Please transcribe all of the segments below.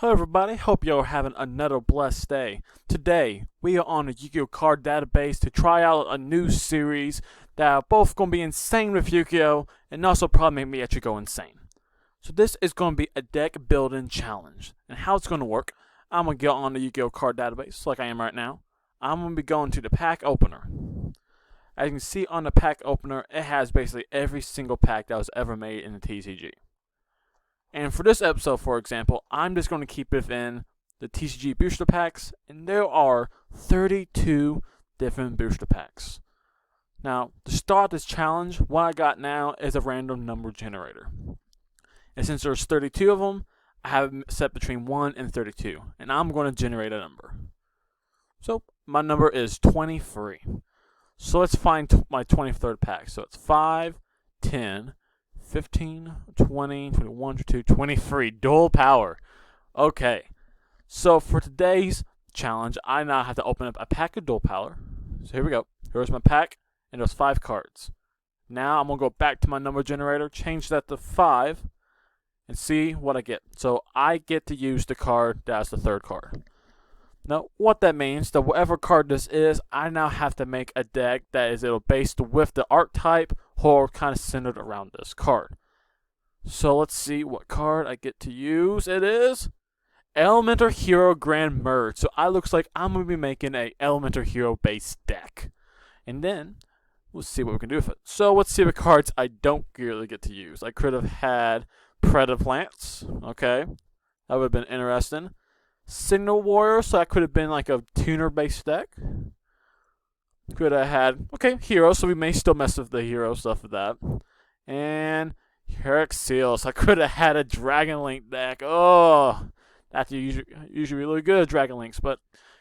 Hello everybody, hope you're having another blessed day. Today, we are on the Yugioh card database to try out a new series that are both going to be insane with Yugioh and also probably make me actually go insane. So this is going to be a deck building challenge. And how it's going to work, I'm going to get on the Yugioh card database like I am right now. I'm going to be going to the pack opener. As you can see on the pack opener, it has basically every single pack that was ever made in the TCG. And for this episode, for example, I'm just going to keep it in the TCG booster packs, and there are 32 different booster packs. Now, to start this challenge, what I got now is a random number generator. And since there's 32 of them, I have it set between 1 and 32, and I'm going to generate a number. So, my number is 23. So let's find my 23rd pack. So it's 5, 10, 15, 20, 21, 22, 23. Dual power. Okay. So for today's challenge, I now have to open up a pack of dual power. So here we go. Here's my pack, and there's 5 cards. Now I'm going to go back to my number generator, change that to 5, and see what I get. So I get to use the card that's the 3rd card. Now, what that means, that whatever card this is, I now have to make a deck that is based with the archetype or kind of centered around this card. So let's see what card I get to use. It is Elemental Hero Grand Merge. So it looks like I'm going to be making a Elemental Hero based deck. And then, we'll see what we can do with it. So let's see what cards I don't really get to use. I could have had Predator Plants. Okay, that would have been interesting. Signal Warrior, so that could have been like a tuner-based deck. Could have had, okay, Hero, so we may still mess with the Hero stuff with that. And Herrick Seal, so I could have had a Dragon Link deck. Oh, that's usually really good at Dragon Links, but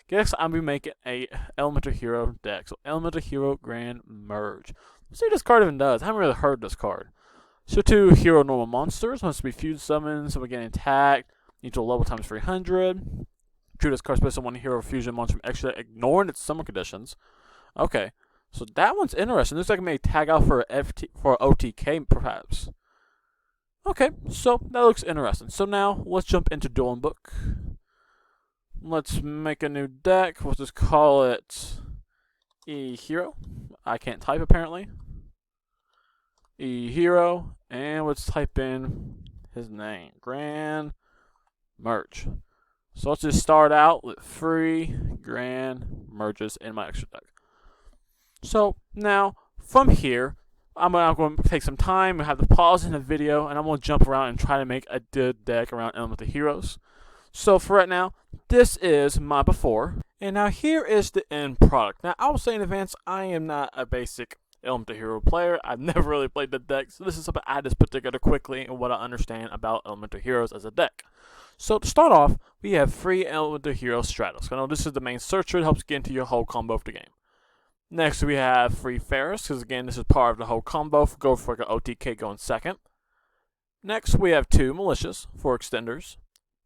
guess I'm going to be making a Elemental Hero deck. So Elemental Hero Grand Merge. Let's see what this card even does. I haven't really heard this card. So 2 Hero Normal Monsters, wants to be Fused Summons, so we're getting attacked. Need to level times 300. True, this card special on 1 hero fusion monster from extra, ignoring its summon conditions. Okay, so that one's interesting. Looks like I may tag out for OTK, perhaps. Okay, so that looks interesting. So now let's jump into Dueling Book. Let's make a new deck. We'll just call it E-Hero. I can't type apparently. E-Hero, and let's type in his name. Grand Merge. So let's just start out with 3 grand merges in my extra deck. So now from here, I'm going to take some time and have to pause in the video, and I'm going to jump around and try to make a good deck around Elemental Heroes. So for right now, this is my before, and now here is the end product. Now I will say in advance, I am not a basic Elemental Hero player. I've never really played the deck, so this is something I just put together quickly and what I understand about Elemental Heroes as a deck. So to start off, we have 3 Elemental Hero Stratos. I know this is the main searcher. It helps get into your whole combo of the game. Next, we have 3 Ferris, because again, this is part of the whole combo. Go for like an OTK going second. Next, we have 2 Malicious for extenders,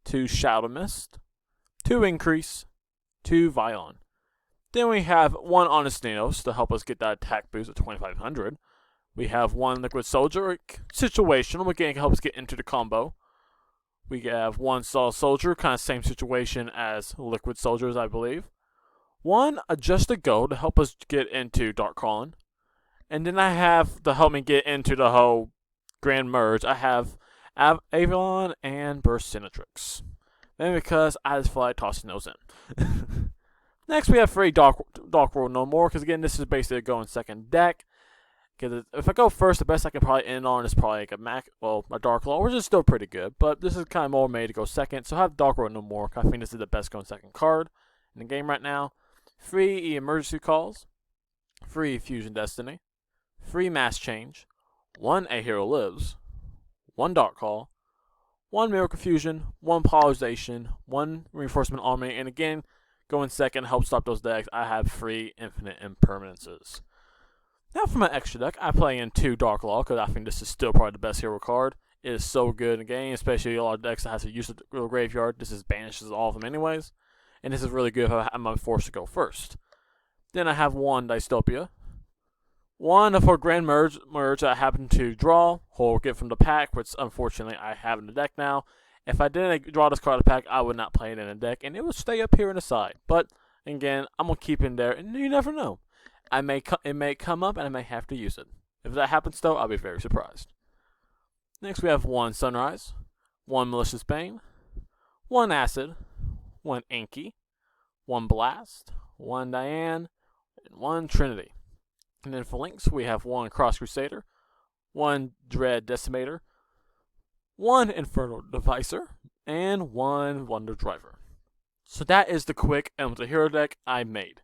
2 Shadow Mist, 2 Increase, 2 Vion. Then we have 1 Honest Neos to help us get that attack boost of 2500. We have 1 Liquid Soldier, situational, again, can help us get into the combo. We have 1 Soul Soldier, kind of same situation as Liquid Soldiers, I believe. 1 Adjusted Gold to help us get into Dark Calling. And then I have, to help me get into the whole Grand Merge, I have Avalon and Burst Synatrix. Maybe because I just feel like tossing those in. Next, we have 3 Dark World No More, because again, this is basically a going second deck. Because if I go first, the best I can probably end on is probably like a Dark Law, which is still pretty good. But this is kind of more made to go second. So I have Dark World No More. I think this is the best going second card in the game right now. 3 Emergency Calls. 3 Fusion Destiny. 3 Mass Change. 1 A Hero Lives. 1 Dark Call. 1 Miracle Fusion. 1 Polarization. 1 Reinforcement Army. And again, going second helps stop those decks. I have 3 Infinite Impermanences. Now for my extra deck, I play in 2 Dark Law, because I think this is still probably the best hero card. It is so good in the game, especially a lot of decks that has to use the graveyard. This banishes all of them anyways. And this is really good if I'm forced to go first. Then I have 1 Dystopia. 1 for Grand Merge I happen to draw, or get from the pack, which unfortunately I have in the deck now. If I didn't draw this card out of the pack, I would not play it in a deck, and it would stay up here on the side. But again, I'm gonna keep it in there, and you never know. It may come up, and I may have to use it. If that happens, though, I'll be very surprised. Next, we have 1 Sunrise, 1 Malicious Bane, 1 Acid, 1 Inky, 1 Blast, 1 Diane, and 1 Trinity. And then for links, we have 1 Cross Crusader, 1 Dread Decimator, 1 Infernal Devicer, and 1 Wonder Driver. So that is the quick Elemental Hero deck I made.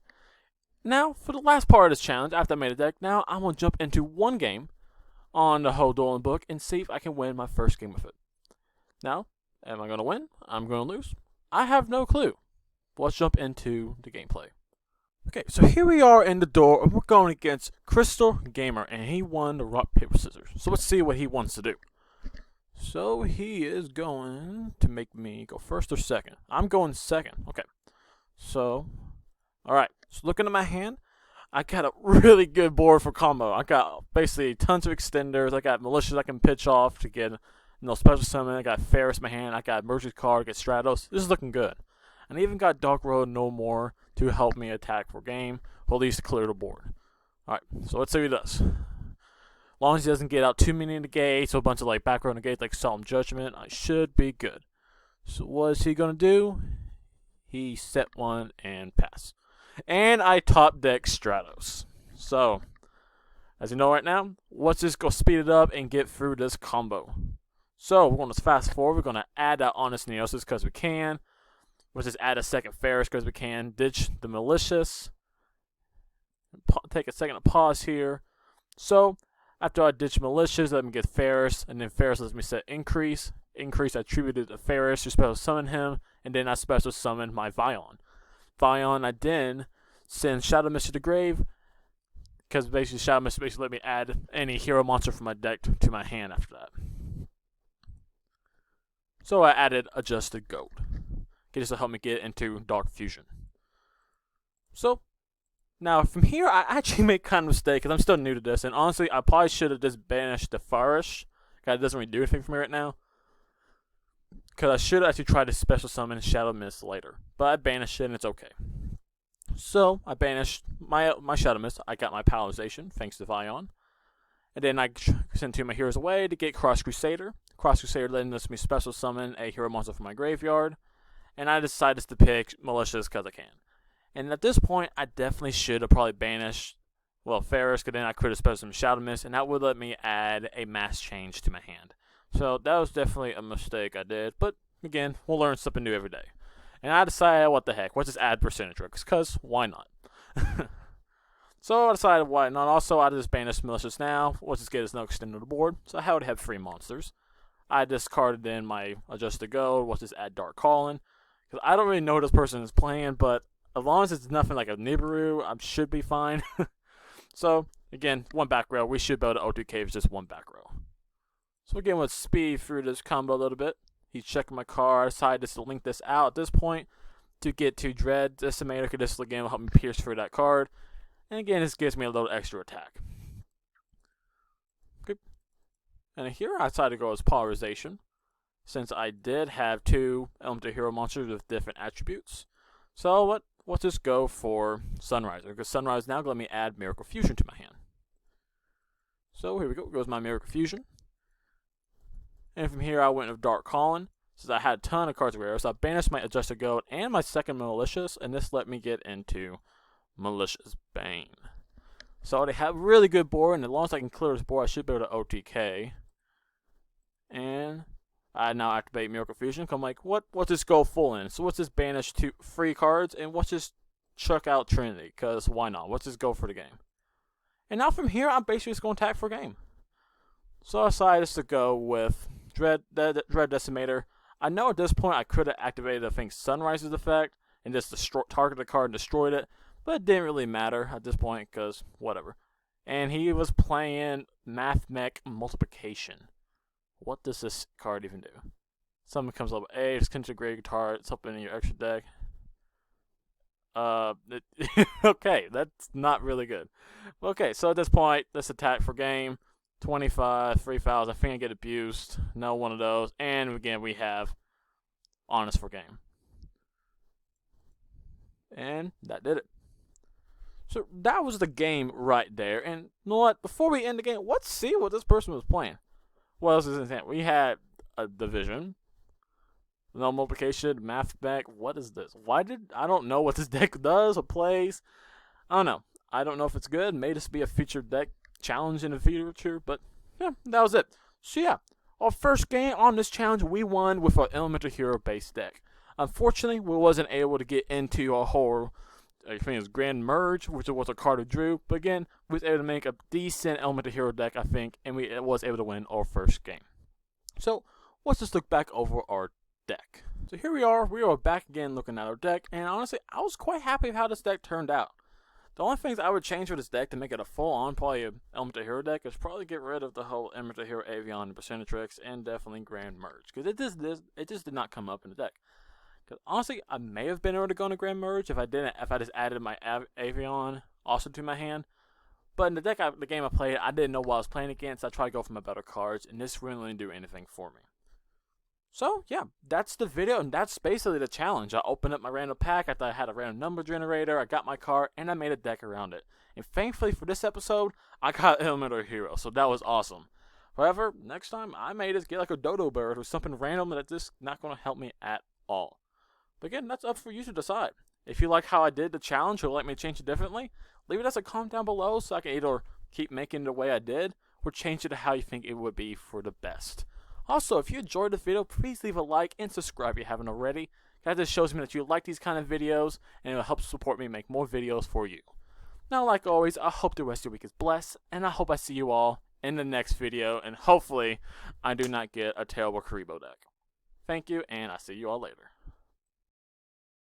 Now, for the last part of this challenge, after I made a deck, now I'm going to jump into one game on the whole dueling book and see if I can win my first game with it. Now, am I going to win? I'm going to lose? I have no clue. Let's jump into the gameplay. Okay, so here we are in the door, and we're going against Crystal Gamer, and he won the rock, paper, scissors. So let's see what he wants to do. So he is going to make me go first or second. I'm going second. Okay. So, alright. So looking at my hand, I got a really good board for combo. I got basically tons of extenders. I got malicious I can pitch off to get special summon. I got Ferris in my hand. I got emergency card, get Stratos. This is looking good. And I even got Dark Road No More to help me attack for game, or at least clear the board. Alright, so let's see what he does. As long as he doesn't get out too many negates, so a bunch of like background negates like Solemn Judgment, I should be good. So what is he gonna do? He set one and pass. And I top deck Stratos. So, as you know right now, let's just go speed it up and get through this combo. So, we're going to fast forward. We're going to add that Honest Neosis because we can. We'll just add a second Ferris because we can. Ditch the Malicious. Take a second to pause here. So, after I ditch Malicious, let me get Ferris. And then Ferris lets me set Increase. Increase I attributed to Ferris to special summon him. And then I special summon my Vion. Vion, I then send Shadow Mist to the grave, because basically Shadow Mist basically let me add any hero monster from my deck to my hand after that. So I added Adjusted Gold. Okay, this will help me get into Dark Fusion. So, now from here I actually make kind of a mistake, because I'm still new to this, and honestly I probably should have just banished the Farish, because it doesn't really do anything for me right now. Because I should actually try to special summon Shadow Mist later. But I banished it and it's okay. So, I banished my Shadow Mist. I got my Paralyzation, thanks to Vion. And then I sent 2 of my heroes away to get Cross Crusader. Cross Crusader then lets me special summon a hero monster from my graveyard. And I decided to pick Malicious because I can. And at this point, I definitely should have probably banished, well, Ferris, because then I could have special summoned Shadow Mist. And that would let me add a mass change to my hand. So that was definitely a mistake I did, but again, we'll learn something new every day. And I decided, what the heck, let's just add percentage risks, because why not? So I decided why not. Also, I just banished Malicious now. Let's just get his no extended to the board. So I would have 3 monsters. I discarded in my Adjusted Gold. Let's just add Dark Calling. Because I don't really know what this person is playing, but as long as it's nothing like a Nibiru, I should be fine. So, again, 1 back row. We should be able to O2K with just 1 back row. So again, let's speed through this combo a little bit. He's checking my card. I decided to link this out at this point to get to Dread Decimator, because this again will help me pierce through that card. And again, this gives me a little extra attack. Okay. And here I decided to go as Polarization, since I did have 2 Elemental Hero monsters with different attributes. So let's just go for Sunriser, because Sunrise now let me add Miracle Fusion to my hand. So here we go. Goes my Miracle Fusion. And from here, I went with Dark Calling, since I had a ton of cards rare. So I banished my Adjusted Gold and my second Malicious, and this let me get into Malicious Bane. So they have a really good board, and as long as I can clear this board, I should be able to OTK. And I now activate Miracle Fusion, because I'm like, what's this go full in? So let's just banish 2 free cards, and let's just chuck out Trinity, because why not? Let's just go for the game. And now from here, I'm basically just going to attack for game. So I decided to go with Dread Decimator. I know at this point I could have activated, I think, Sunrise's effect and just target the card and destroyed it, but it didn't really matter at this point because whatever. And he was playing Math Mech Multiplication. What does this card even do? Something comes level A, just integrate guitar, it's up in your extra deck. Okay, that's not really good. Okay, so at this point, let's attack for game. 25, 3 fouls. I think I get abused. No one of those. And again, we have honest for game. And that did it. So that was the game right there. And you know what? Before we end the game, let's see what this person was playing. What else is in it? We had a division, no multiplication, math deck. What is this? I don't know what this deck does or plays. I don't know. I don't know if it's good. May this be a featured deck challenge in the future, but yeah, that was it. So yeah, our first game on this challenge, we won with our Elemental Hero based deck. Unfortunately, we wasn't able to get into our whole, I think it was Grand Merge, which was a card we drew. But again, we was able to make a decent Elemental Hero deck, I think, and we was able to win our first game. So let's just look back over our deck. So here we are back again looking at our deck, and honestly, I was quite happy with how this deck turned out. The only things I would change for this deck to make it a full-on probably Elemental Hero deck is probably get rid of the whole Elemental Hero Avion and Percentrix and definitely Grand Merge, because it just did not come up in the deck. Because honestly, I may have been able to go into Grand Merge if I just added my Avion also to my hand. But in the game I played, I didn't know what I was playing against. I tried to go for my better cards, and this really didn't do anything for me. So yeah, that's the video, and that's basically the challenge. I opened up my random pack. I thought I had a random number generator. I got my card, and I made a deck around it. And thankfully for this episode, I got Elemental Hero, so that was awesome. However, next time I may just get like a dodo bird or something random that's just not going to help me at all. But again, that's up for you to decide. If you like how I did the challenge or like me to change it differently, leave it as a comment down below so I can either keep making it the way I did or change it to how you think it would be for the best. Also, if you enjoyed the video, please leave a like and subscribe if you haven't already. That just shows me that you like these kind of videos, and it will help support me make more videos for you. Now, like always, I hope the rest of your week is blessed, and I hope I see you all in the next video, and hopefully, I do not get a terrible Karibo deck. Thank you, and I'll see you all later.